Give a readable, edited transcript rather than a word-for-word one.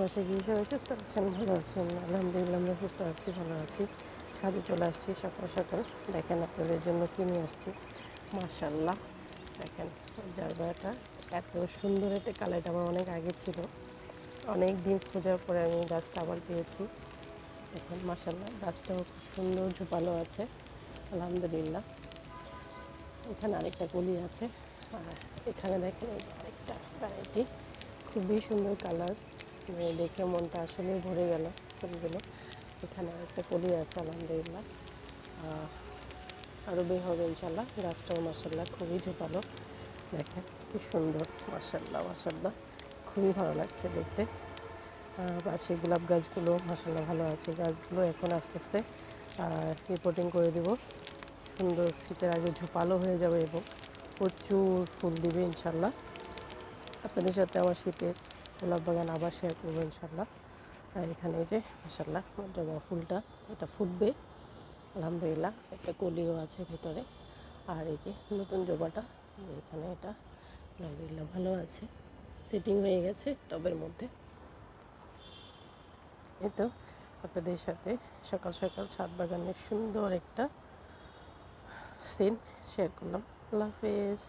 আশা করি সবাই সুস্থ আছেন, ভালো আছেন। আলহামদুলিল্লাহ আমরা সুস্থ আছি, ভালো আছি। ছাদে চলে আসছি সকাল সকাল। দেখেন আপনাদের জন্য কি নিয়ে আসছি। মাশাআল্লাহ, দেখেন জারবারাটা এত সুন্দর। একটা কালারটা আমার অনেক আগে ছিল, অনেক দিন খোঁজার পরে আমি গাছটা আবার পেয়েছি। দেখেন মাশাআল্লাহ, গাছটাও খুব সুন্দর ঝোপালো আছে আলহামদুলিল্লাহ। এখানে আরেকটা কলি আছে, আর এখানে দেখেন এই যে আরেকটা ভ্যারাইটি, খুবই সুন্দর কালার। দেখে মনটা আসলে ভরে গেল ফুলগুলো। এখানে আরেকটা কলি আছে আলহামদুলিল্লাহ, আরও বের হবে ইনশাল্লাহ। গাছটাও মাশাল্লাহ খুবই ঝোপালো, দেখেন কি সুন্দর। মাশাল্লাহ মাশাল্লাহ, খুবই ভালো লাগছে দেখতে। পাশে গোলাপ গাছগুলো মাশাল্লাহ ভালো আছে। গাছগুলো এখন আস্তে আস্তে রিপোর্টিং করে দেব, সুন্দর শীতের আগে ঝোপালো হয়ে যাবে এবং প্রচুর ফুল দিবে ইনশাল্লাহ। আপনাদের সাথে আমার শীতের গোলাপ বাগান আবার শেয়ার করবো ইনশাল্লাহ। আর এখানে যে মাশাল্লাহ জবা ফুলটা এটা ফুটবে আলহামদুলিল্লাহ। একটা কলিও আছে ভেতরে, আর এই যে নতুন জবাটা এখানে, এটা আলহামদুলিল্লাহ ভালো আছে, সেটিং হয়ে গেছে টবের মধ্যে। এই তো আপনাদের সাথে সকাল সকাল ছাদ বাগানের সুন্দর একটা সিন শেয়ার করলাম। আল্লাহ হাফেজ।